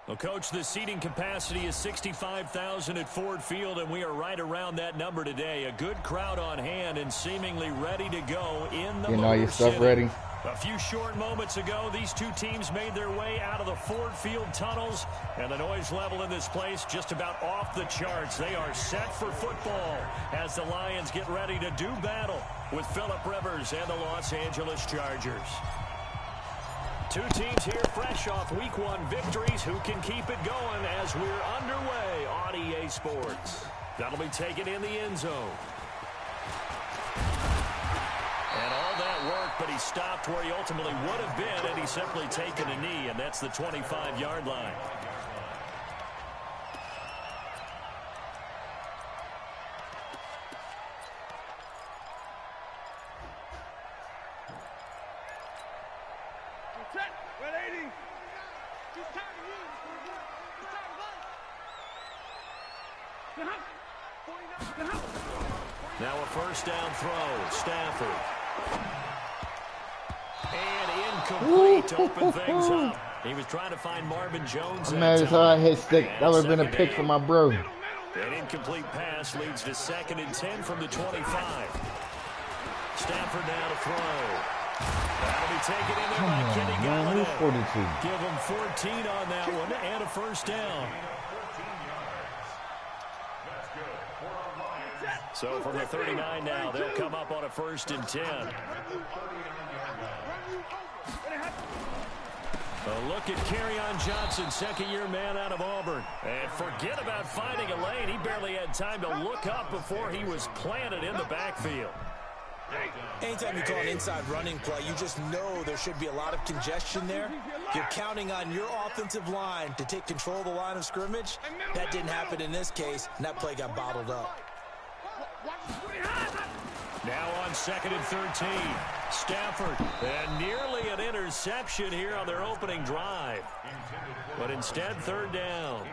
Well, Coach, the seating capacity is 65,000 at Ford Field, and we are right around that number today. A good crowd on hand and seemingly ready to go in the all your stuff ready. A few short moments ago, these two teams made their way out of the Ford Field tunnels, and the noise level in this place just about off the charts. They are set for football as the Lions get ready to do battle with Phillip Rivers and the Los Angeles Chargers. Two teams here fresh off Week 1 victories. Who can keep it going as we're underway on EA Sports? That'll be taken in the end zone. And all that work, but he stopped where he ultimately would have been, and he's simply taken a knee, and that's the 25-yard line. Now a first down throw. Stafford. And incomplete to open things up. He was trying to find Marvin Jones. Man, it's all I hit stick. That would have been a pick for my bro. An incomplete pass leads to 2nd and 10 from the 25. Stafford now to throw. That'll be taken in there by Kenny Galladay. Give him 14 on that one and a first down. So from the 39 now, they'll come up on a 1st and 10. A look at Kerryon Johnson, second-year man out of Auburn. And forget about finding a lane. He barely had time to look up before he was planted in the backfield. Anytime you call an inside running play, you just know there should be a lot of congestion there. You're counting on your offensive line to take control of the line of scrimmage. That didn't happen in this case, and that play got bottled up. Now on 2nd and 13, Stafford, and nearly an interception here on their opening drive. But instead, 3rd down.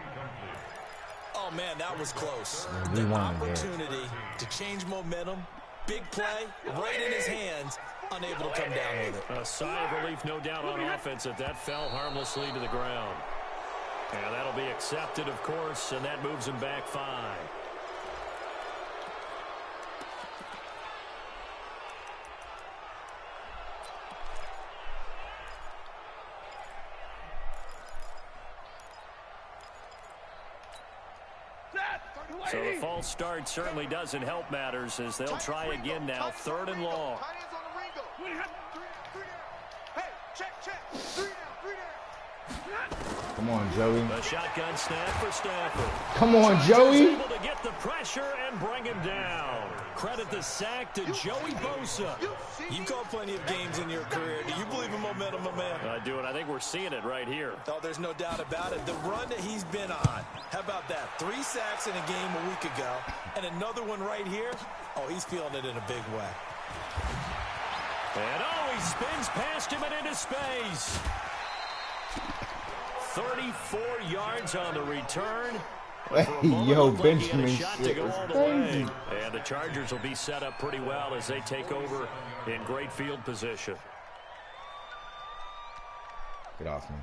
Oh, man, that was close. The opportunity to change momentum, big play, right in his hands, unable to come down with it. A sigh of relief, no doubt, on offense that fell harmlessly to the ground. And that'll be accepted, of course, and that moves him back 5. So the false start certainly doesn't help matters as they'll try again now. 3rd and long. Come on, Joey. The shotgun snap for Stafford. Come on, Joey. Able to get the pressure and bring him down. Credit the sack to Joey Bosa. You've called plenty of games in your career. Do you believe in momentum, my man? I do, and I think we're seeing it right here. Oh, there's no doubt about it. The run that he's been on. How about that? 3 sacks in a game a week ago, and another one right here. Oh, he's feeling it in a big way. And he spins past him and into space. 34 yards on the return. Yo, Benjamin shit is crazy. And the Chargers will be set up pretty well as they take over in great field position. Get off me.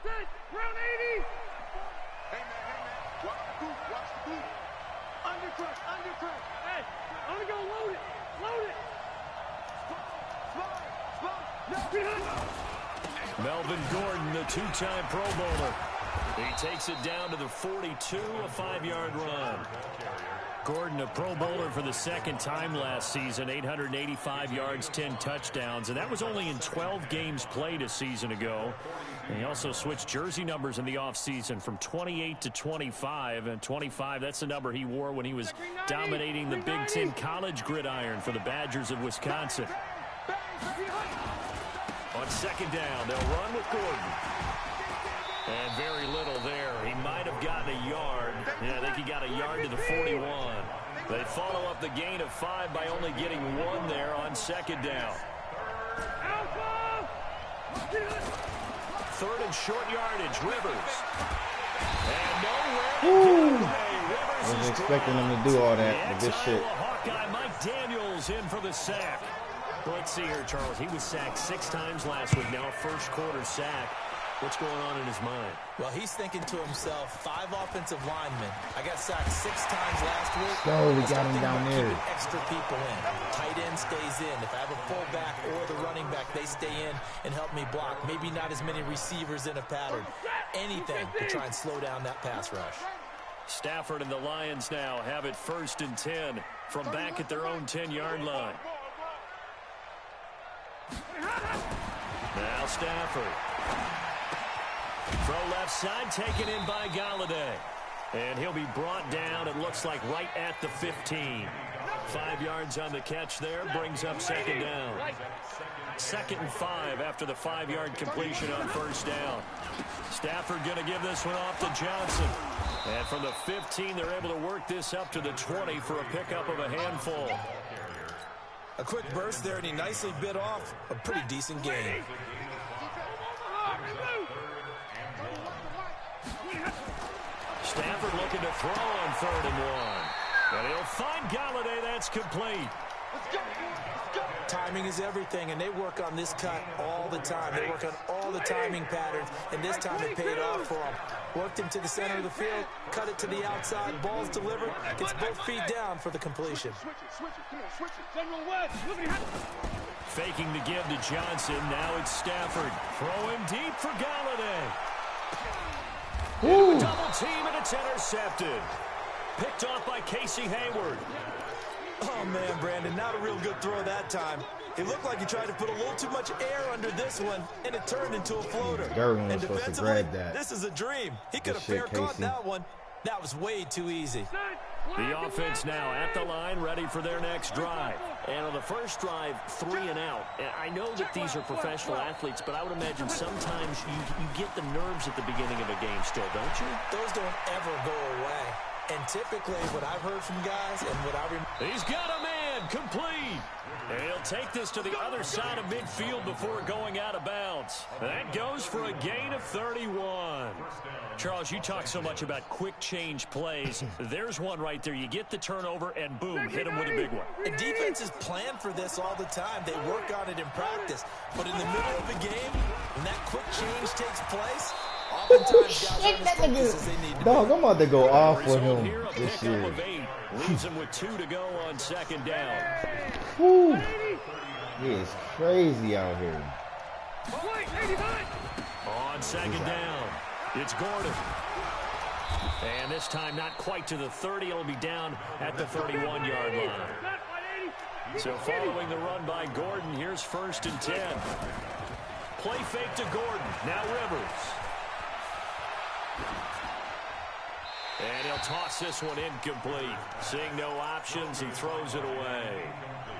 Round 80. Hey, man. Watch the boot. Undercut. Hey, I'm going to go load it. Melvin Gordon, the 2-time Pro Bowler. He takes it down to the 42, a 5-yard run. Gordon, a Pro Bowler for the 2nd time last season, 885 yards, 10 touchdowns, and that was only in 12 games played a season ago. And he also switched jersey numbers in the offseason from 28 to 25, and 25, that's the number he wore when he was dominating the Big Ten college gridiron for the Badgers of Wisconsin. On 2nd down, they'll run with Gordon. And very little there. He might have gotten a yard. Yeah, I think he got a yard to the 41. They follow up the gain of 5 by only getting 1 there on 2nd down. 3rd and short yardage, Rivers. And nowhere to go. I was expecting him to do all that, but this shit. Hawkeye Mike Daniels in for the sack. Let's see here, Charles. He was sacked 6 times last week. Now a first-quarter sack. What's going on in his mind? Well, he's thinking to himself, 5 offensive linemen. I got sacked 6 times last week. So we got him down there. Keeping extra people in. Tight end stays in. If I have a fullback or the running back, they stay in and help me block. Maybe not as many receivers in a pattern. Anything to try and slow down that pass rush. Stafford and the Lions now have it 1st and 10 from back at their own 10-yard line. Now Stafford. Throw left side, taken in by Galladay. And he'll be brought down, it looks like, right at the 15. 5 yards on the catch there, brings up 2nd down. 2nd and 5 after the 5-yard completion on 1st down. Stafford going to give this one off to Johnson. And from the 15, they're able to work this up to the 20 for a pickup of a handful. A quick burst there, and he nicely bit off a pretty decent gain. Stafford looking to throw on 3rd and 1. And he'll find Galladay. That's complete. Timing is everything, and they work on this cut all the time. They work on all the timing patterns, and this time it paid off for him. Worked him to the center of the field, cut it to the outside, ball's delivered, gets both feet down for the completion. Faking the give to Johnson. Now it's Stafford. Throw him deep for Galladay. Double team, and it's intercepted. Picked off by Casey Hayward. Oh, man, Brandon, not a real good throw that time. It looked like he tried to put a little too much air under this one, and it turned into a floater. Derwin was and supposed to defensively, grab that. this is a dream. He could have shit, fair caught Casey. that one. That was way too easy. The offense now at the line, ready for their next drive. And on the first drive, 3 and out. And I know that these are professional athletes, but I would imagine sometimes you get the nerves at the beginning of a game still, don't you? Those don't ever go away. And typically, what I've heard from guys and what I remember... He's got a man, complete. And he'll take this to the other side of midfield before going out of bounds. That goes for a gain of 31. Charles, you talk so much about quick change plays. There's one right there. You get the turnover, and boom, hit him with a big one. And defenses plan for this all the time. They work on it in practice. But in the middle of the game, when that quick change takes place... Dog, I'm about to go off for him this year. Leaves him with 2 to go on 2nd down. Woo. He is crazy out here. On 2nd down, it's Gordon. And this time not quite to the 30. It'll be down at the 31-yard line. So following the run by Gordon, here's 1st and 10. Play fake to Gordon. Now Rivers. And he'll toss this one incomplete. Seeing no options, he throws it away.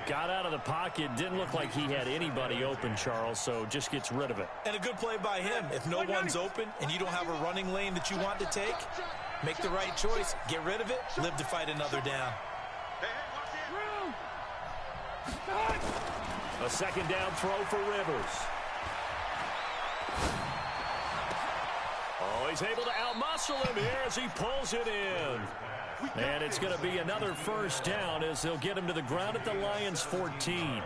Got out of the pocket. Didn't look like he had anybody open, Charles, so just gets rid of it. And a good play by him. If no one's open and you don't have a running lane that you want to take, make the right choice. Get rid of it. Live to fight another down. A 2nd down throw for Rivers. Oh, he's able to outmuscle him here as he pulls it in. And it's going to be another 1st down as they'll get him to the ground at the Lions' 14.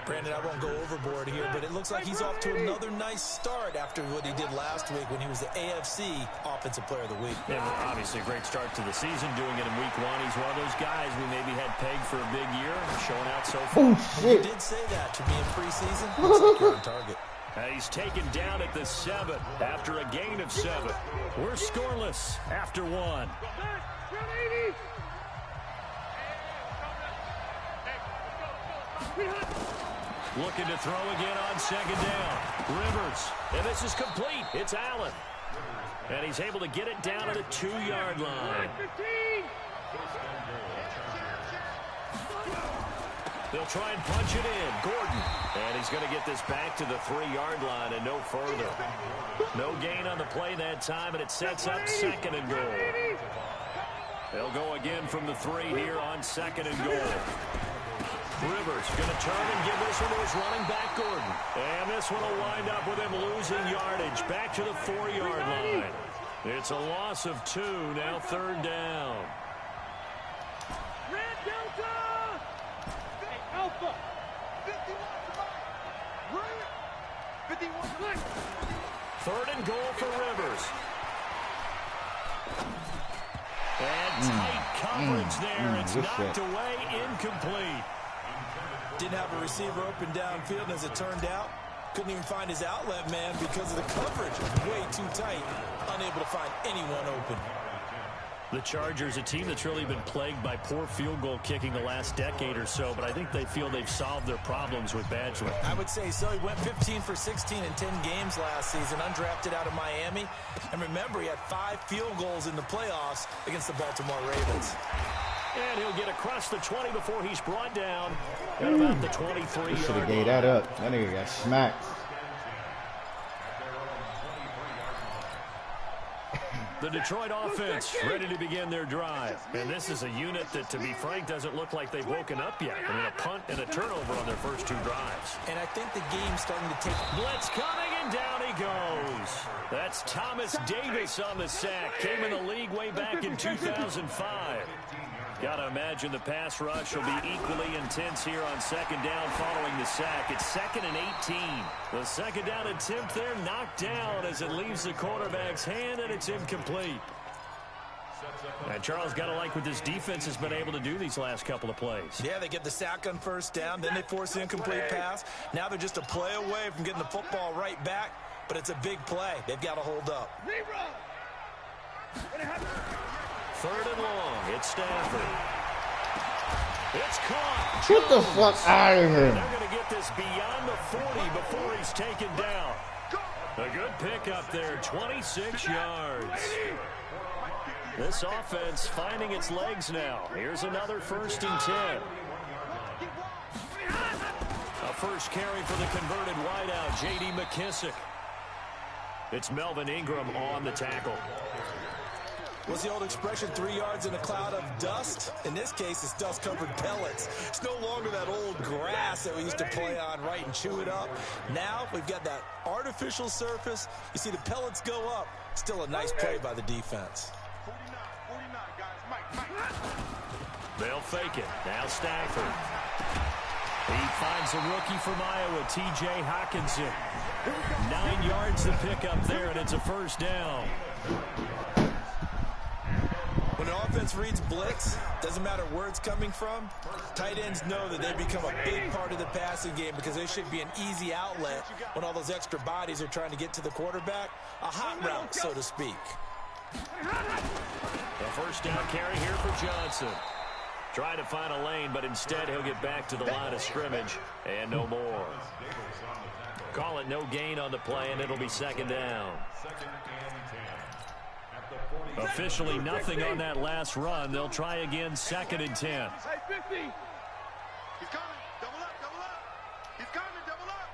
Brandon, I won't go overboard here, but it looks like he's off to another nice start after what he did last week when he was the AFC Offensive Player of the Week. And obviously a great start to the season, doing it in week 1. He's one of those guys we maybe had pegged for a big year, showing out so far. Oh, shit. You did say that to me in preseason. Looks like you're on target. He's taken down at the 7 after a gain of 7. We're scoreless after 1. Looking to throw again on 2nd down. Rivers. And this is complete. It's Allen. And he's able to get it down to the 2-yard line. They'll try and punch it in. Gordon. And he's going to get this back to the 3-yard line and no further. No gain on the play that time, and it sets up 2nd and goal. They'll go again from the 3 here on 2nd and goal. Rivers going to turn and give this one to his running back, Gordon. And this one will wind up with him losing yardage back to the 4-yard line. It's a loss of 2, now 3rd down. Third and goal for Rivers. And tight coverage there. It's knocked away, incomplete. Didn't have a receiver open downfield, and as it turned out, couldn't even find his outlet man because of the coverage. Way too tight. Unable to find anyone open. The Chargers, a team that's really been plagued by poor field goal kicking the last decade or so, but I think they feel they've solved their problems with Badgley. I would say so. He went 15 for 16 in 10 games last season, undrafted out of Miami. And remember, he had 5 field goals in the playoffs against the Baltimore Ravens. And he'll get across the 20 before he's brought down at about the 23-yard should have gave that up. That nigga got smacked. The Detroit offense ready to begin their drive. And this is a unit that, to be frank, doesn't look like they've woken up yet. I mean, a punt and a turnover on their first 2 drives. And I think the game's starting to take... Blitz coming, and down he goes. That's Thomas Davis on the sack. Came in the league way back in 2005. Got to imagine the pass rush will be equally intense here on second down following the sack. It's 2nd and 18. The second down attempt there knocked down as it leaves the quarterback's hand, and it's incomplete. And Charles, got to like what this defense has been able to do these last couple of plays. Yeah, they get the sack on first down, then they force the incomplete pass. Now they're just a play away from getting the football right back, but it's a big play. They've got to hold up. 3rd and long. It's Stafford. It's caught. Get the fuck out of here. They're going to get this beyond the 40 before he's taken down. A good pickup there, 26 yards. This offense finding its legs now. Here's another 1st and 10. A first carry for the converted wideout, J.D. McKissick. It's Melvin Ingram on the tackle. What's the old expression, 3 yards in a cloud of dust? In this case, it's dust-covered pellets. It's no longer that old grass that we used to play on, right, and chew it up. Now we've got that artificial surface. You see the pellets go up. Still a nice play by the defense. They'll fake it. Now Stafford. He finds a rookie from Iowa, T.J. Hawkinson. 9 yards to pick up there, and it's a first down. When the offense reads blitz, doesn't matter where it's coming from, tight ends know that they become a big part of the passing game because they should be an easy outlet when all those extra bodies are trying to get to the quarterback. A hot route, so to speak. The first down carry here for Johnson. Trying to find a lane, but instead he'll get back to the line of scrimmage and no more. Call it no gain on the play, and it'll be 2nd down. Officially nothing on that last run. They'll try again, 2nd and 10. Hey, 50. He's coming. Double up, double up. He's coming, double up.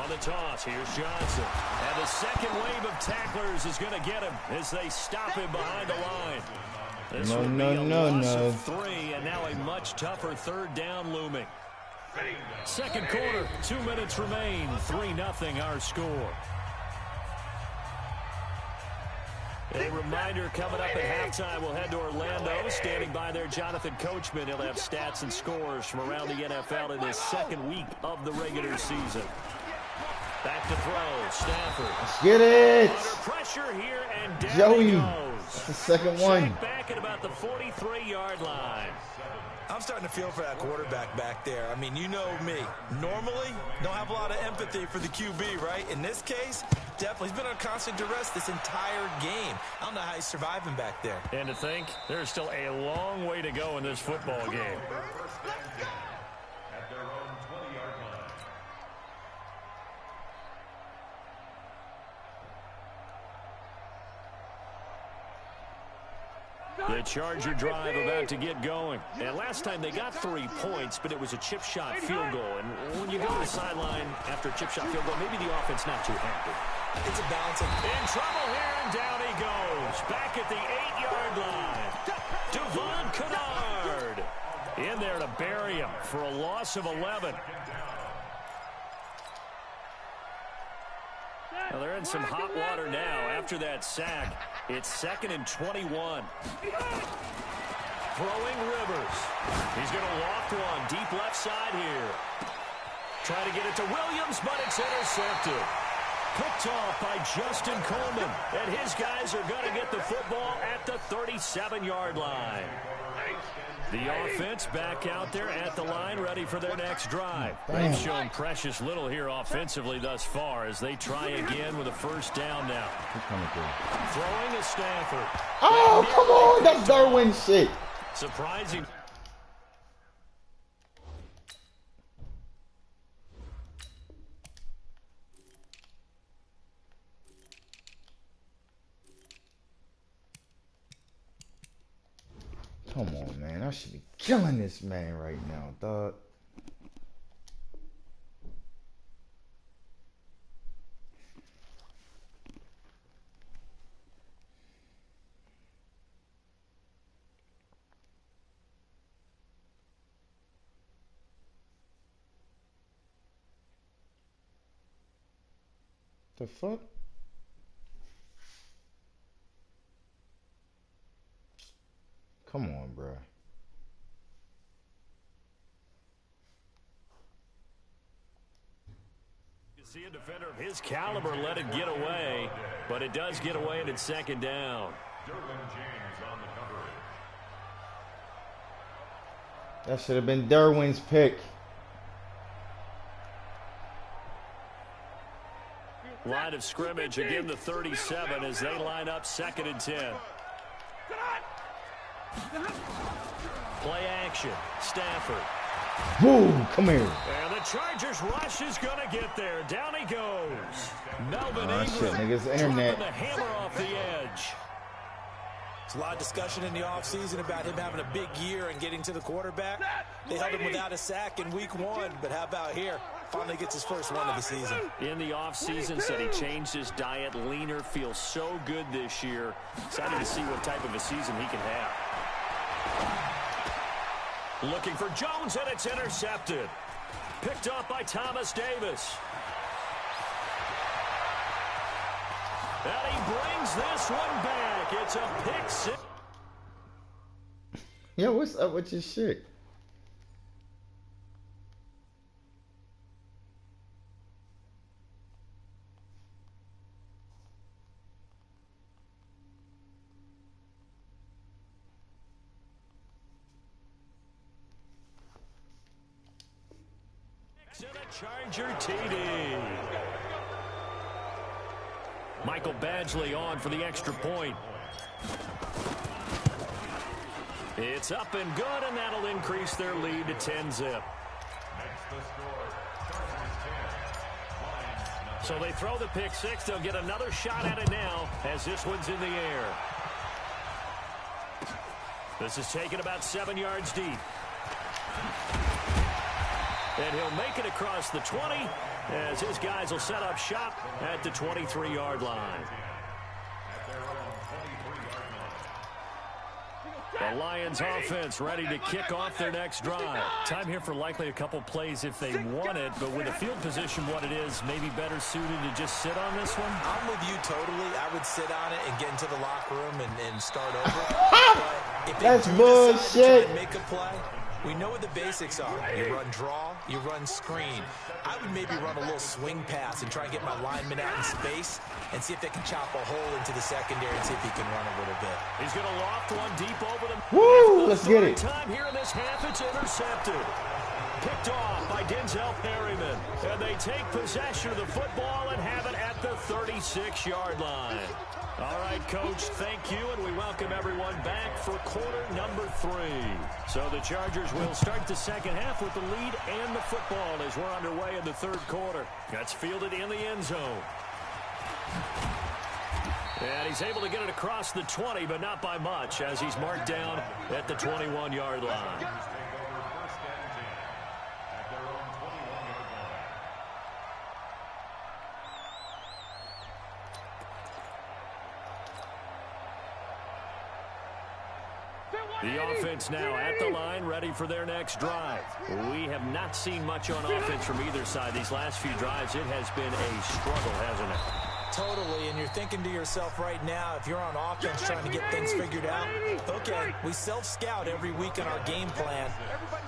On the toss, here's Johnson. And the second wave of tacklers is going to get him as they stop him behind the line. This will be a loss of 3, and now a much tougher 3rd down looming. Second quarter, 2 minutes remain. 3-0 our score. A reminder coming up at halftime, we'll head to Orlando. Standing by there, Jonathan Coachman. He'll have stats and scores from around the NFL in his 2nd week of the regular season. Back to throw, Stafford. Let's get it. Under pressure here, and down Joey. he goes. That's the second one. Check back at about the 43-yard line. I'm starting to feel for that quarterback back there. I mean, you know me. Normally, don't have a lot of empathy for the QB, right? In this case, definitely. He's been on constant duress this entire game. I don't know how he's surviving back there. And to think, there's still a long way to go in this football game. The Charger drive about to get going. And last time they got 3 points, but it was a chip shot field goal. And when you go to the sideline after a chip shot field goal, maybe the offense not too happy. It's a balancing. In trouble here, and down he goes. Back at the 8-yard line. Devon Kennard in there to bury him for a loss of 11. Well, they're in some hot water now after that sack. It's 2nd and 21. Throwing Rivers. He's going to loft one deep left side here. Trying to get it to Williams, but it's intercepted. Picked off by Justin Coleman. And his guys are going to get the football at the 37-yard line. The offense back out there at the line, ready for their next drive. They've shown precious little here offensively thus far as they try again with a first down now. Throwing is Stafford. Oh, come on. That's Darwin shit. Surprising. Come on, man. I should be killing this man right now, dog. The fuck? Come on, bro. You see a defender of his caliber let it get away, but it does get away and it's second down. That should have been Derwin's pick. Line of scrimmage, again the 37 as they line up 2nd and 10. Play action, Stafford. Boom, come here. And the Chargers rush is going to get there. Down he goes. Melvin Ingram Shit, niggas, internet. dropping the hammer off the edge. There's a lot of discussion in the offseason about him having a big year and getting to the quarterback. They held him without a sack in week 1, but how about here? Finally gets his first one of the season. In the offseason, said he changed his diet, leaner, feels so good this year. Excited to see what type of a season he can have. Looking for Jones, and it's intercepted. Picked up by Thomas Davis. And he brings this one back. It's a pick six. Yo, what's up with your shit? And a Charger TD. Michael Badgley on for the extra point. It's up and good, and that'll increase their lead to 10-zip. So they throw the pick six. They'll get another shot at it now as this one's in the air. This is taken about 7 yards deep. And he'll make it across the 20 as his guys will set up shop at the 23-yard line. The Lions offense ready to kick off their next drive. Time here for likely a couple plays if they want it, but with the field position what it is, maybe better suited to just sit on this one? I'm with you totally. I would sit on it and get into the locker room and start over. If they That's do bullshit. decide to make a play, we know what the basics are. You run draw, you run screen. I would maybe run a little swing pass and try and get my lineman out in space and see if they can chop a hole into the secondary and see if he can run a little bit. He's going to loft one deep over them. Woo, let's get it. Time here in this half, it's intercepted. Picked off by Denzel Perryman. And they take possession of the football and have it at the 36-yard line. All right, Coach, thank you, and we welcome everyone back for quarter number 3. So the Chargers will start the second half with the lead and the football as we're underway in the third quarter. That's fielded in the end zone. And he's able to get it across the 20, but not by much, as he's marked down at the 21-yard line. The offense now at the line, ready for their next drive. We have not seen much on offense from either side. These last few drives, it has been a struggle, hasn't it? Totally, and you're thinking to yourself right now, if you're on offense trying to get things figured out, okay, we self-scout every week in our game plan.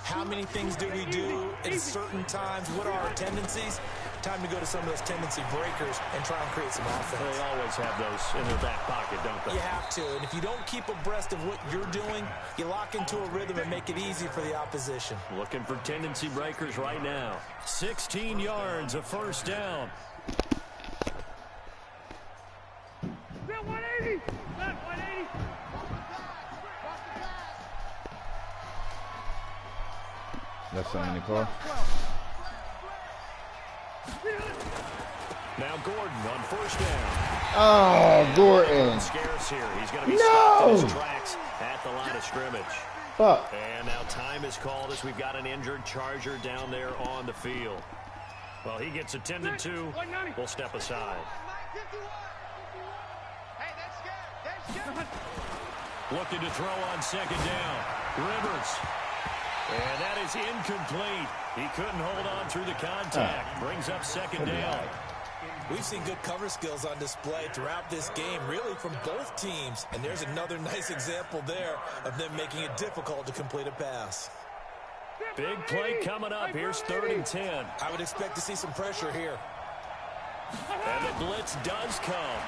How many things do we do at certain times? What are our tendencies? Time to go to some of those tendency breakers and try and create some offense. They always have those in their back pocket, don't they? You have to, and if you don't keep abreast of what you're doing, you lock into a rhythm and make it easy for the opposition. Looking for tendency breakers right now. 16 yards, a first down. 180. 180. Left side in the car. Now Gordon on first down. Oh, Gordon. Scarce here. He's going to be stopped in his tracks at the line of scrimmage. Fuck. And now time is called as we've got an injured Charger down there on the field. Well, he gets attended to. We'll step aside. Looking to throw on second down. Rivers. And that is incomplete. He couldn't hold on through the contact. Brings up second down. We've seen good cover skills on display throughout this game, really from both teams. And there's another nice example there of them making it difficult to complete a pass. Big play coming up. Here's 3rd and 10. I would expect to see some pressure here. And the blitz does come.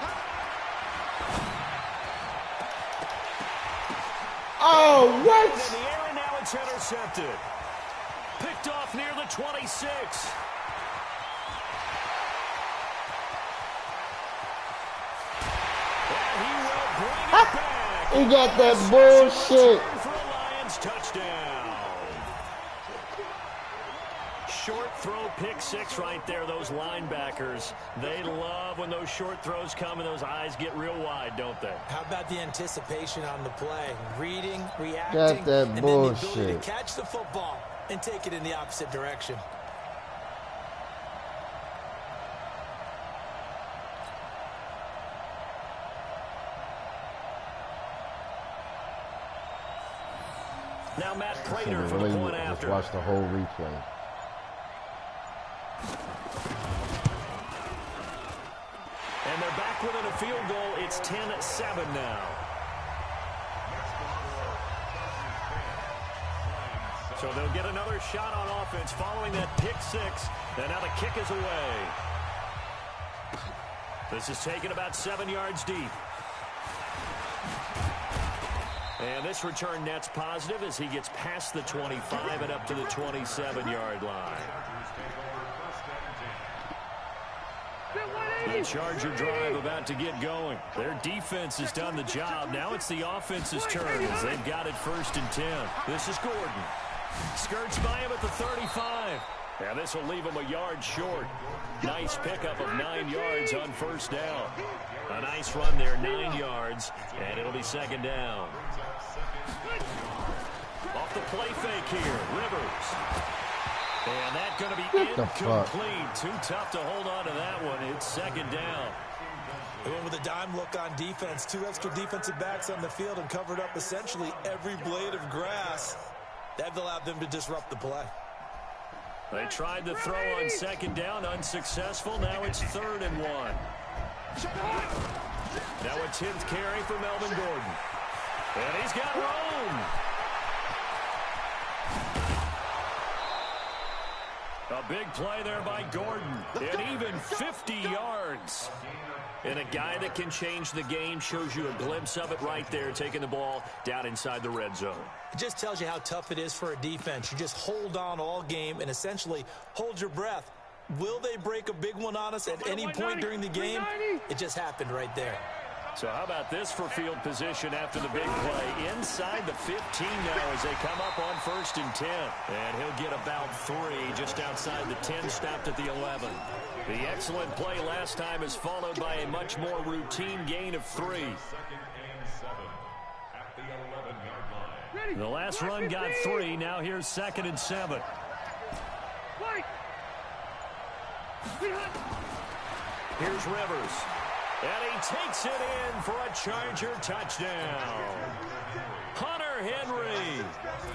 Oh, what? In the air, and now it's intercepted. Picked off near the 26. And he will bring it back. He got that bullshit. For a Lions touchdown. Short throw, pick six right there. Those linebackers, they love when those short throws come and those eyes get real wide, don't they? How about the anticipation on the play? Reading, reacting, Got that and bullshit. then the ability to catch the football and take it in the opposite direction. Now Matt So Prater for really, the point let's after. watch the whole replay. And they're back within a field goal. It's 10-7 now. So they'll get another shot on offense following that pick six. And now the kick is away. This is taken about 7 yards deep. And this return net's positive as he gets past the 25 and up to the 27-yard line. The Charger drive about to get going. Their defense has done the job. Now it's the offense's turn as they've got it 1st and 10. This is Gordon. Skirts by him at the 35. Now this will leave him a yard short. Nice pickup of 9 yards on first down. A nice run there, 9 yards, and it'll be 2nd down. Off the play fake here, Rivers. And that's going to be incomplete. Too tough to hold on to that one. It's 2nd down. They went with a dime look on defense. 2 extra defensive backs on the field and covered up essentially every blade of grass. That allowed them to disrupt the play. They tried to throw on 2nd down, unsuccessful. Now it's 3rd and 1. Now a 10th carry for Melvin Gordon. And he's got room. A big play there by Gordon. And even 50 yards. And a guy that can change the game, shows you a glimpse of it right there, taking the ball down inside the red zone. It just tells you how tough it is for a defense. You just hold on all game and essentially hold your breath. Will they break a big one on us at any point during the game? It just happened right there. So how about this for field position after the big play? Inside the 15 now as they come up on 1st and 10. And he'll get about 3 just outside the 10, stopped at the 11. The excellent play last time is followed by a much more routine gain of 3. The last run got 3. Now here's 2nd and 7. Here's Rivers. And he takes it in for a Charger touchdown. Hunter Henry,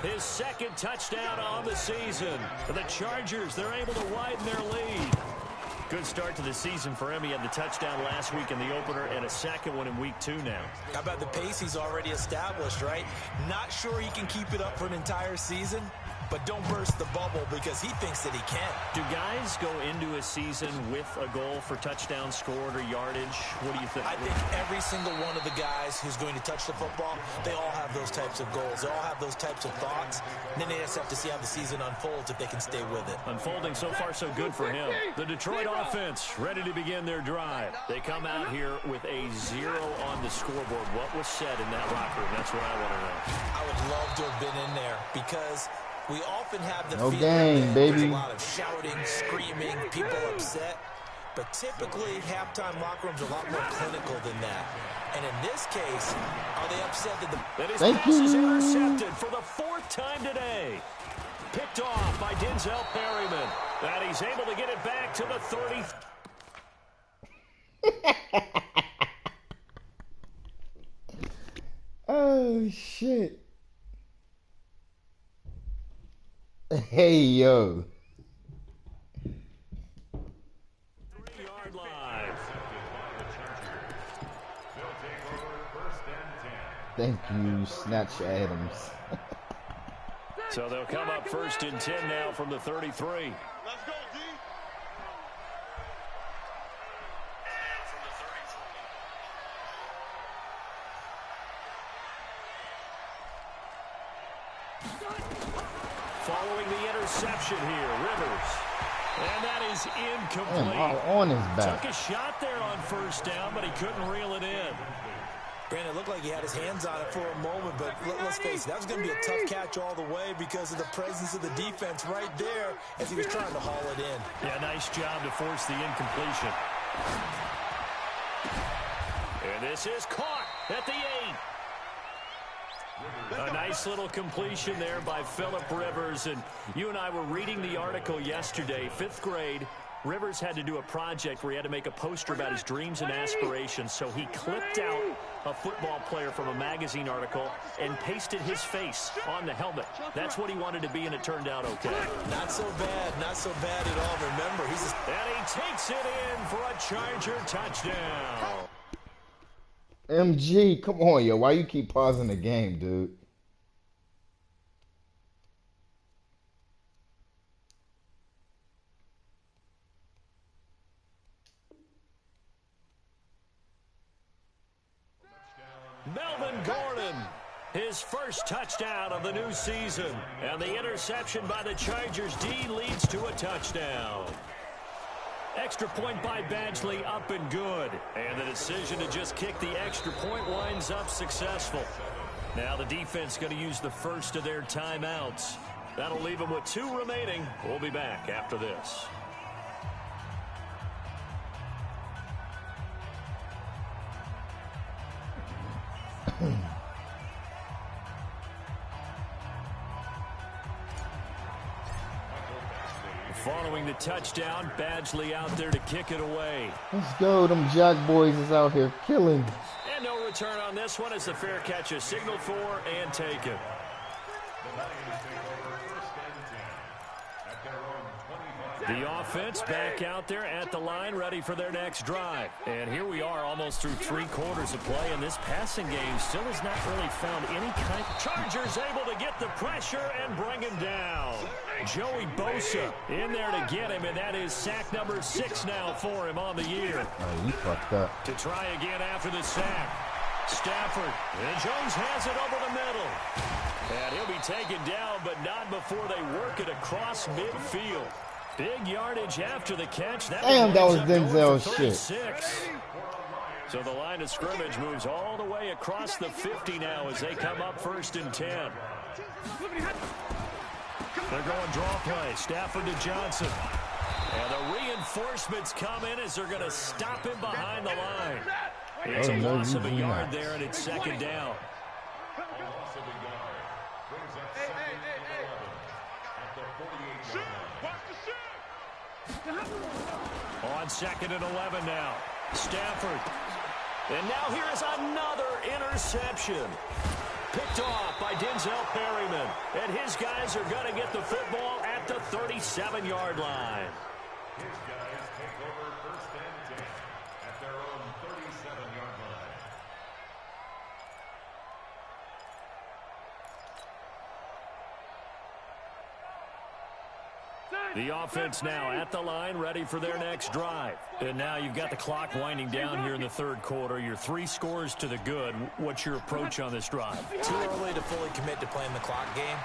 his 2nd touchdown on the season. The Chargers, they're able to widen their lead. Good start to the season for him. He had the touchdown last week in the opener and a second one in week 2 now. How about the pace he's already established, right? Not sure he can keep it up for an entire season, but don't burst the bubble because he thinks that he can. Do guys go into a season with a goal for touchdowns scored or yardage? What do you think? I think every single one of the guys who's going to touch the football, they all have those types of goals. They all have those types of thoughts. And then they just have to see how the season unfolds if they can stay with it. Unfolding so far so good for him. The Detroit offense ready to begin their drive. They come out here with a 0 on the scoreboard. What was said in that locker room? That's what I want to know. I would love to have been in there because we often have the No feeling game, that baby. there's a lot of shouting, screaming, people upset. But typically, halftime locker rooms are a lot more clinical than that. And in this case, are they upset that his pass is intercepted for the 4th time today? Picked off by Denzel Perryman. And he's able to get it back to the 30. Oh, shit. Hey, yo. 3-yard line. Thank you, Snatch Adams. So they'll come up 1st and 10 now from the 33. Let's go, D. Following the interception here, Rivers. And that is incomplete. Damn, all on his back. Took a shot there on 1st down, but he couldn't reel it in. Brandon, it looked like he had his hands on it for a moment, but let's face it, that was going to be a tough catch all the way because of the presence of the defense right there as he was trying to haul it in. Yeah, nice job to force the incompletion. And this is caught at the 8. A nice little completion there by Phillip Rivers. And you and I were reading the article yesterday, 5th grade. Rivers had to do a project where he had to make a poster about his dreams and aspirations. So he clipped out a football player from a magazine article and pasted his face on the helmet. That's what he wanted to be, and it turned out okay. Not so bad at all. Remember, and he takes it in for a Charger touchdown. MG, come on, yo. Why you keep pausing the game, dude? Melvin Gordon, his first touchdown of the new season. And the interception by the Chargers D leads to a touchdown. Extra point by Badgley, up and good. And the decision to just kick the extra point winds up successful. Now the defense going to use the first of their timeouts. That'll leave them with 2 remaining. We'll be back after this. Following the touchdown, Badgley out there to kick it away. Let's go. Them Jack boys is out here killing. And no return on this one as the fair catch is signaled for and taken. The offense back out there at the line, ready for their next drive. And here we are almost through 3 quarters of play, and this passing game still has not really found any kind. Chargers able to get the pressure and bring him down. Joey Bosa in there to get him, and that is sack number 6 now for him on the year. Oh, you fucked up. To try again after the sack. Stafford, and Jones has it over the middle. And he'll be taken down, but not before they work it across midfield. Big yardage after the catch. Damn, that was Denzel's shit. So the line of scrimmage moves all the way across the 50 now as they come up 1st and 10. They're going draw play. Stafford to Johnson. And the reinforcements come in as they're going to stop him behind the line. It's a loss of a yard there, and it's 2nd down. On 2nd and 11 now. Stafford. And now here is another interception. Picked off by Denzel Perryman. And his guys are going to get the football at the 37-yard line. His guys take over 1st and 10 at their own 37-yard line. The offense now at the line, ready for their next drive. And now you've got the clock winding down here in the third quarter. You're 3 scores to the good. What's your approach on this drive? Too early to fully commit to playing the clock game.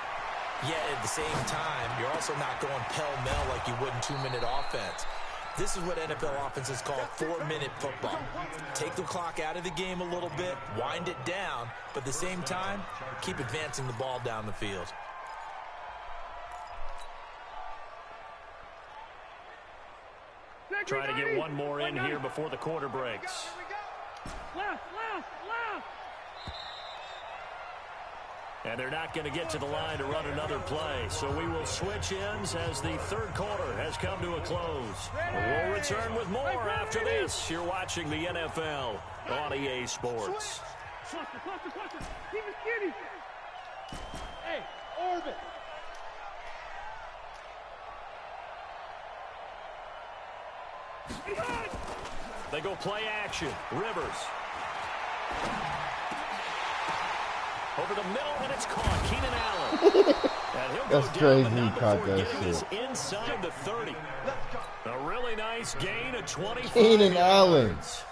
Yet at the same time, you're also not going pell-mell like you would in 2-minute offense. This is what NFL offenses call 4-minute football. Take the clock out of the game a little bit, wind it down, but at the same time, keep advancing the ball down the field. Trying to get one more in here before the quarter breaks. Left. And they're not going to get to the line to run another play. So we will switch ends as the third quarter has come to a close. We'll return with more after this. You're watching the NFL on EA Sports. Cluster. Keep it skinny. Hey, orbit. They go play action. Rivers. Over the middle, and it's caught. Keenan Allen. And he'll That's go down, crazy he caught that this shit. inside the 30. A really nice gain of 25 Keenan Allen. yards.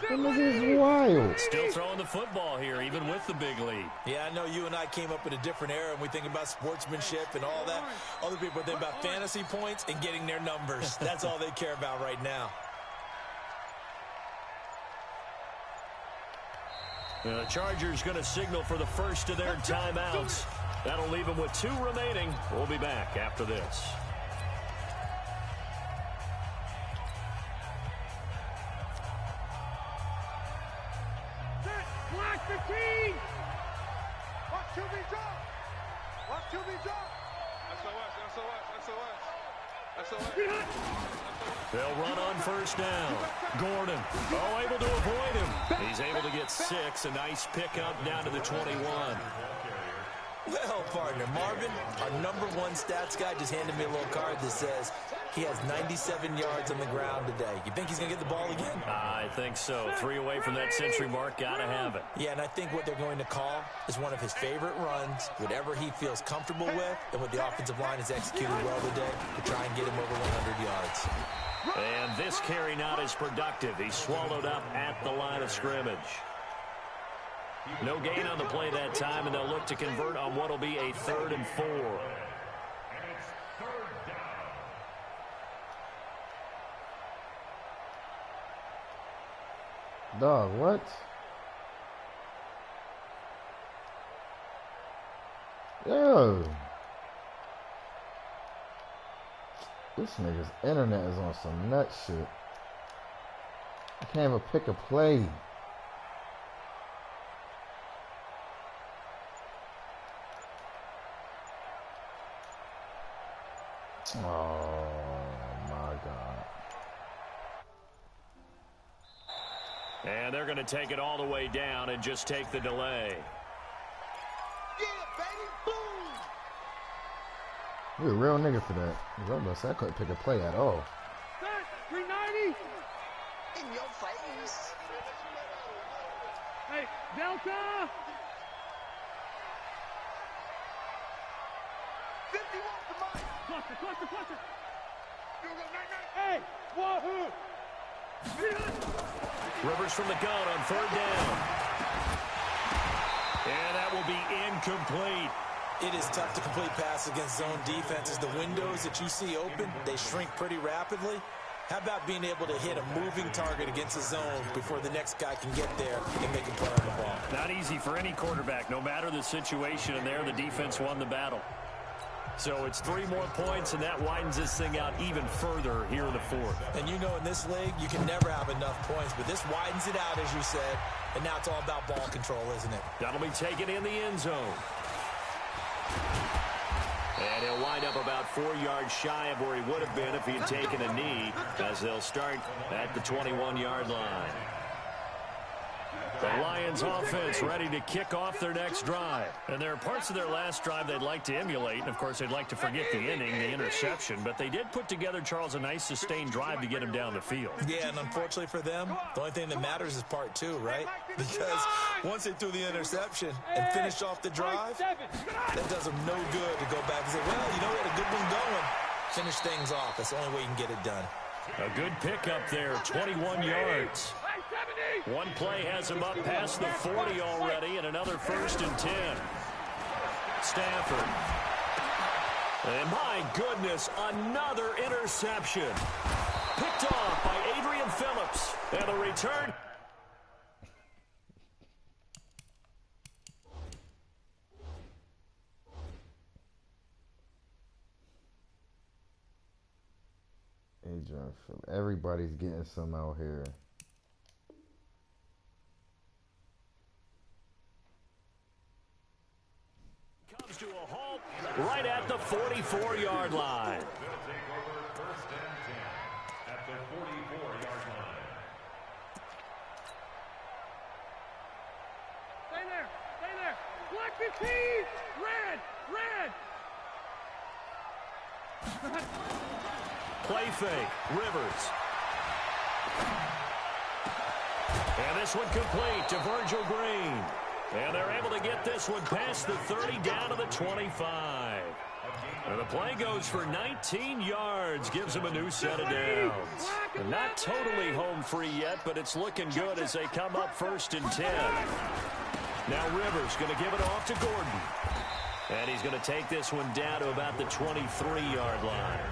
That nigga is wild. Still throwing the football here, even with the big lead. Yeah, I know you and I came up in a different era, and we think about sportsmanship and all that. Other people think about fantasy points and getting their numbers. That's all they care about right now. The Chargers going to signal for the first of their timeouts. That'll leave them with 2 remaining. We'll be back after this. Block 15. Watch QB drop. SOS. They'll run on first down. Gordon, able to avoid him. He's able to get 6. A nice pickup down to the 21. Well, partner, Marvin, our #1 stats guy just handed me a little card that says he has 97 yards on the ground today. You think he's going to get the ball again? I think so. 3 away from that century mark. Got to have it. Yeah, and I think what they're going to call is one of his favorite runs, whatever he feels comfortable with, and what the offensive line has executed well today to try and get him over 100 yards. And this carry not as productive. He's swallowed up at the line of scrimmage. No gain on the play that time, and they'll look to convert on what will be a 3rd and 4. Dog, what? Yo. This nigga's internet is on some nut shit. I can't even pick a play. Oh my God. And they're going to take it all the way down and just take the delay. Yeah, baby, boom. You're a real nigga for that. I couldn't pick a play at all. Set, 390. In your face. Hey, Delta. 51 to mine. Cluster. Hey, wahoo. Rivers from the gun on 3rd down. And that will be incomplete. It is tough to complete pass against zone defenses. The windows that you see open, they shrink pretty rapidly. How about being able to hit a moving target against a zone before the next guy can get there and make a play on the ball? Not easy for any quarterback. No matter the situation in there, the defense won the battle. So it's 3 more points, and that widens this thing out even further here in the 4th. And you know in this league, you can never have enough points, but this widens it out, as you said, and now it's all about ball control, isn't it? That'll be taken in the end zone. And he'll wind up about 4 yards shy of where he would have been if he had taken a knee, as they'll start at the 21-yard line. The Lions offense ready to kick off their next drive. And there are parts of their last drive they'd like to emulate. And, of course, they'd like to forget the inning, the interception. But they did put together, Charles, a nice sustained drive to get him down the field. Yeah, and unfortunately for them, the only thing that matters is part two, right? Because once they threw the interception and finished off the drive, that does them no good to go back and say, well, you know, we had a good one going. Finish things off. That's the only way you can get it done. A good pickup there, 21 yards. One play has him up past the 40 already, and another 1st and 10. Stafford. And my goodness, another interception. Picked off by Adrian Phillips. And the return. Adrian Phillips. Everybody's getting some out here. Comes to a halt right at the 44-yard line. They'll take over 1st and 10 at the 44-yard line. Stay there. Stay there. Black 15. Red. Red. Play fake. Rivers. And this one complete to Virgil Green. And they're able to get this one past the 30 down to the 25. And the play goes for 19 yards. Gives them a new set of downs. And not totally home free yet, but it's looking good as they come up 1st and 10. Now Rivers going to give it off to Gordon. And he's going to take this one down to about the 23-yard line.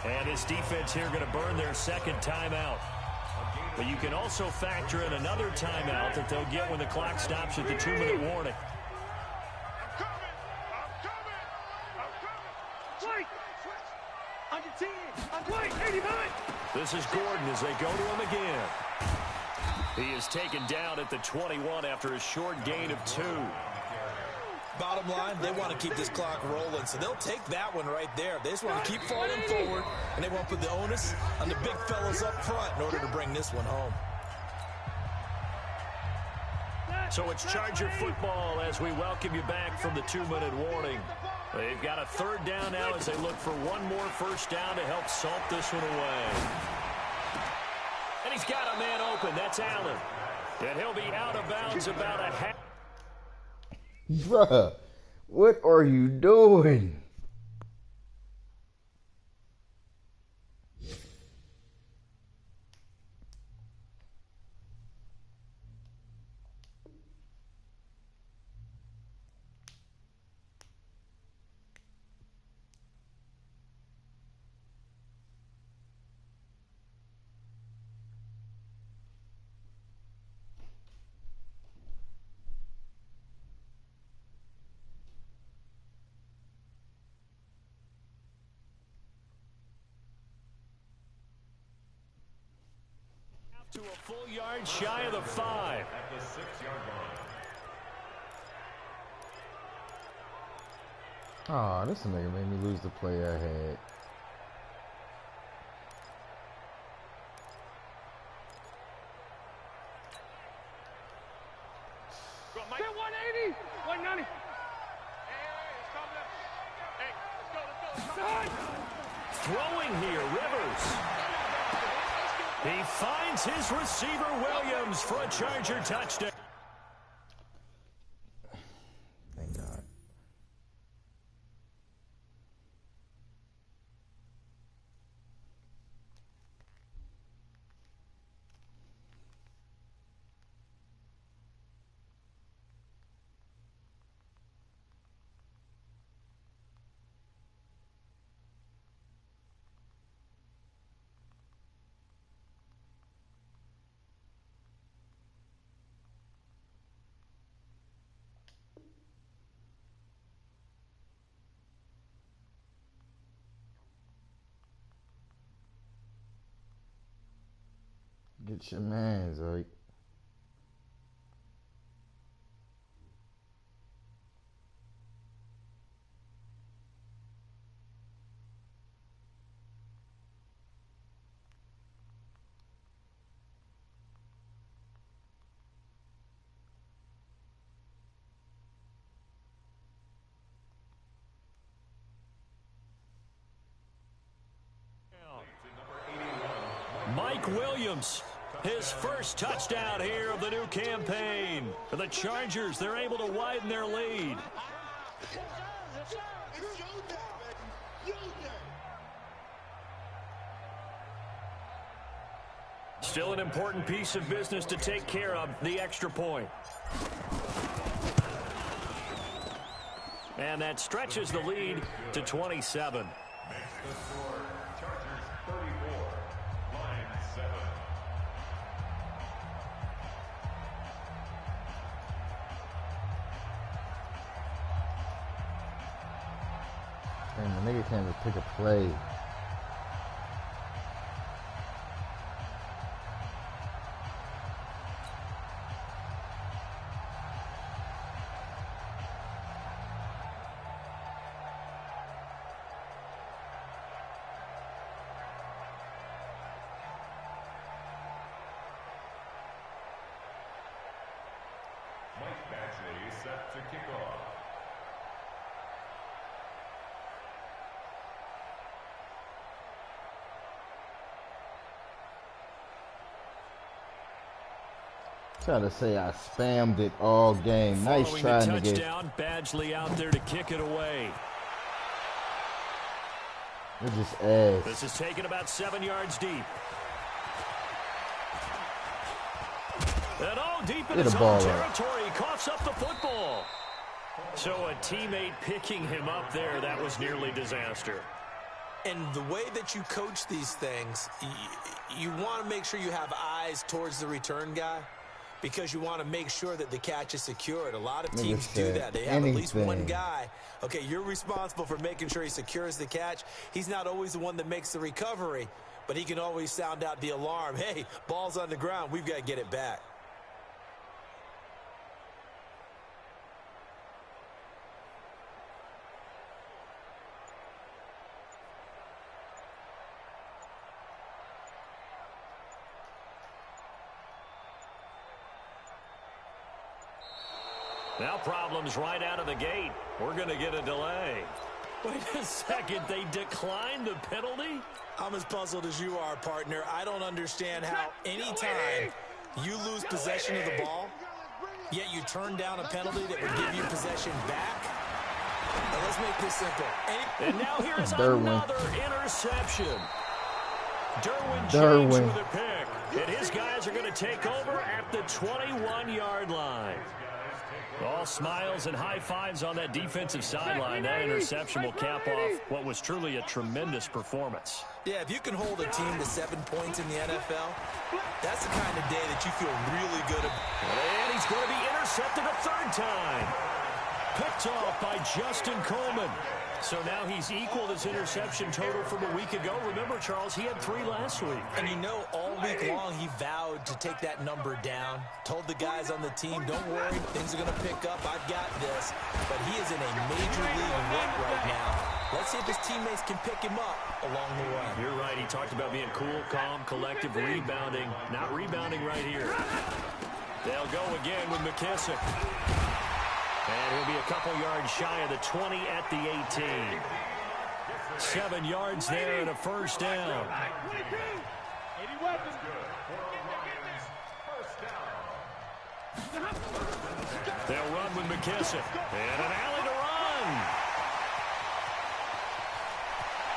And his defense here going to burn their second timeout. But you can also factor in another timeout that they'll get when the clock stops at the 2-minute warning. This is Gordon as they go to him again. He is taken down at the 21 after a short gain of 2. Bottom line, they want to keep this clock rolling, so they'll take that one right there. They just want to keep falling forward, and they want to put the onus on the big fellas up front in order to bring this one home. So it's Charger football as we welcome you back from the 2-minute warning. They've got a 3rd down now as they look for one more 1st down to help salt this one away. And he's got a man open. That's Allen. And he'll be out of bounds about a half. Bruh, what are you doing? To a full yard shy of the 5. At the 6-yard line. Aw, this nigga made me lose the play I had. Get 180. 190. Hey, Throwing here, Rivers. He finds his receiver, Williams, for a Charger touchdown. Thank God. Get your mans, like. Mike Williams. His first touchdown here of the new campaign. For the Chargers, they're able to widen their lead. Still an important piece of business to take care of, the extra point. And that stretches the lead to 27. Makes the score Chargers 34, Lions 7. Damn, the nigga can't even pick a play. Mike Badgley set to kick off. Try to say I spammed it all game. Nice Following try, the nigga. touchdown, Badgley out there to kick it away. It's just ass. This is taken about 7 yards deep. And deep in Get his a own ball territory, he coughs up the football. So a teammate picking him up there, that was nearly disaster. And the way that you coach these things, you want to make sure you have eyes towards the return guy because you want to make sure that the catch is secured. A lot of teams do that. They have at least one guy. Okay, you're responsible for making sure he secures the catch. He's not always the one that makes the recovery, but he can always sound out the alarm. Hey, ball's on the ground. We've got to get it back. Now problems right out of the gate. We're going to get a delay. Wait a second. They declined the penalty? I'm as puzzled as you are, partner. I don't understand how anytime you lose possession of the ball, yet you turn down a penalty that would give you possession back. Now let's make this simple. And now here is another interception. Derwin James with a pick. And his guys are going to take over at the 21-yard line. All smiles and high fives on that defensive sideline. That interception will cap off what was truly a tremendous performance. Yeah, if you can hold a team to 7 points in the NFL, that's the kind of day that you feel really good about. And he's going to be intercepted a third time. Picked off by Justin Coleman. So now he's equaled his interception total from a week ago. Remember, Charles, he had 3 last week. And you know, all week long he vowed to take that number down. Told the guys on the team, don't worry, things are going to pick up. I've got this. But he is in a major league rut right now. Let's see if his teammates can pick him up along the way. You're right. He talked about being cool, calm, collective, rebounding. Not rebounding right here. They'll go again with McKissick. And he'll be a couple yards shy of the 20 at the 18. 7 yards there and a first down. They'll run with McKissick. And an alley to run.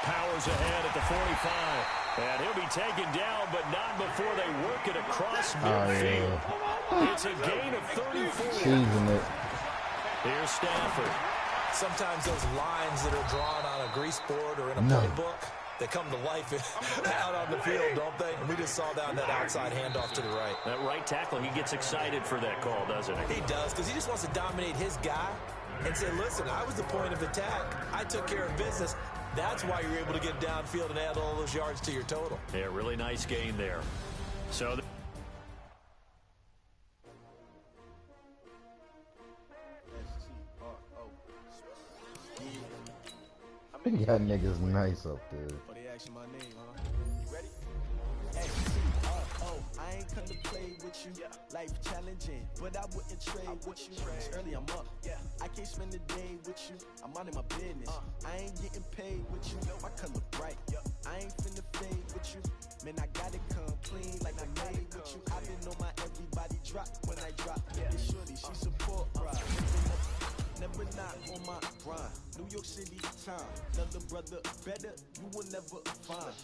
Powers ahead at the 45. And he'll be taken down, but not before they work it across midfield. It's a gain of 34. Season it. Here's Stafford. Sometimes those lines that are drawn on a grease board or in a playbook, they come to life out on the field, don't they? And we just saw down that outside handoff to the right. That right tackle, he gets excited for that call, doesn't he? He does, because he just wants to dominate his guy and say, listen, I was the point of attack. I took care of business. That's why you're able to get downfield and add all those yards to your total. Yeah, really nice gain there. So He got niggas nice up there. But he asked you my name, huh? Ready? I ain't come to play with you. Life challenging, but I wouldn't trade with you. It's early, I'm up. I can't spend the day with you. I'm out of my business. I ain't getting paid with you. My color bright. I ain't finna fade with you. Man, I gotta come clean like I made with you. I've been on my everybody drop when I drop. It's shorty, she support ride. Never not on my grind. New York City time. Another brother better, you will never find.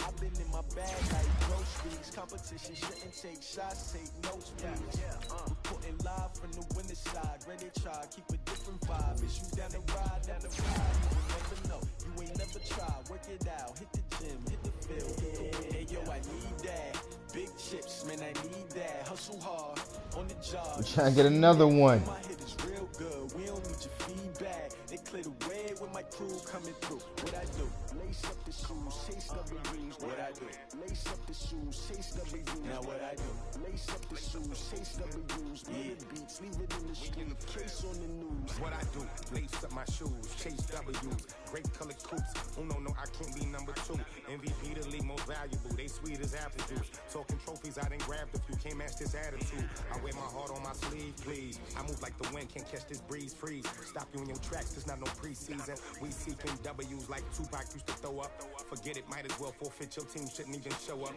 I've been in my bag like groceries. Competition shouldn't take shots, take notes, please. Reporting live from the winning side. Ready to try, keep a different vibe. Is you down the ride, down the ride? You will never know, you ain't never tried. Work it out, hit the gym, hit the field. Hey yo, I need that. Big chips, man, I need that. Hustle hard on the job. I'm trying to get another one. My hit is real good. We don't need your feedback. They clear the way with my crew coming through. What I do? Lace up the shoes, chase W's. What I do? Lace up the shoes, chase W's. Now what I do? Lace up the shoes, chase W's. Murder beats, leave it in the street. Case on the news. What I do? Lace up my shoes, chase W's. Great color coops. Oh no, I can't be number 2. MVP the league most valuable. They sweet as apple juice. Talking trophies, I didn't grab the few. Can't match this attitude. I wear my heart on my sleeve, please. I move like the wind, can't catch this breeze. Freeze. Stop you in your tracks. There's not no preseason. We seeking W's like Tupac used to throw up. Forget it, might as well forfeit. Your team shouldn't even show up.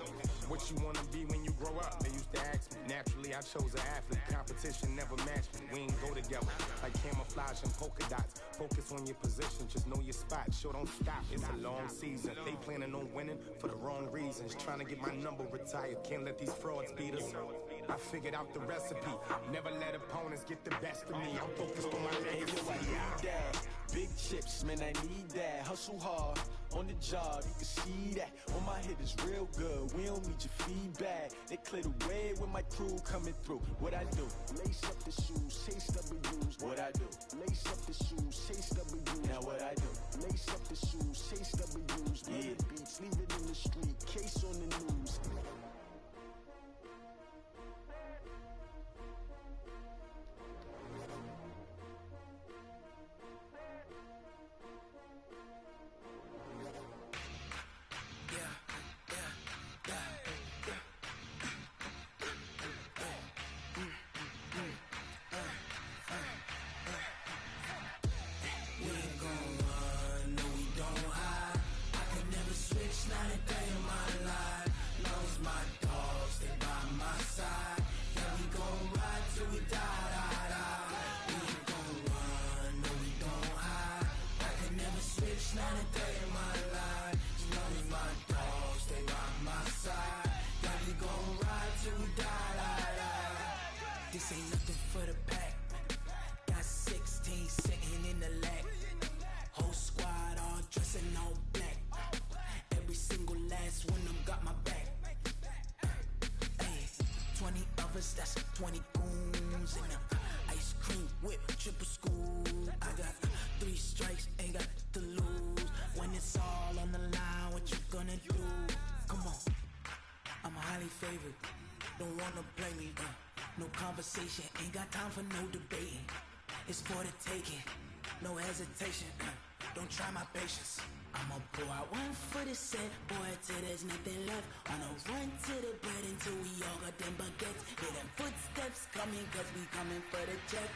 What you wanna be when you grow up? They used to ask me. Naturally, I chose an athlete. Competition never matched me. We ain't go together like camouflage and polka dots. Focus on your position, just know your spot. Sure, don't stop. It's a long season. They planning on winning for the wrong reasons. Trying to get my number retired. Can't let these frauds beat us. I figured out the recipe. Never let opponents get the best of me. I'm focused on my legacy. I need that. Big chips, man, I need that. Hustle hard on the job, you can see that. On my hit is real good. We don't need your feedback. They clear the way with my crew coming through. What I do? Lace up the shoes, chase W's. What I do? Lace up the shoes, chase W's. Now what I do? Lace up the shoes, chase W's. Murder beats, leave it in the street. Case on the news. This ain't nothing for the pack. Got 16 sitting in the lag. Whole squad all dressing all black. Every single last one of them got my back. Hey, 20 of us, that's 20 goons in them. Ice cream whip, triple school. I got 3 strikes, ain't got to lose. When it's all on the line, what you gonna do? Come on, I'm highly favored. Don't wanna play me, no conversation, ain't got time for no debating. It's for the taking, no hesitation. Don't try my patience. I'ma pour out one for the set, boy, till there's nothing left. On a run to the bread until we all got them baguettes. Hear them footsteps coming, cause we coming for the check.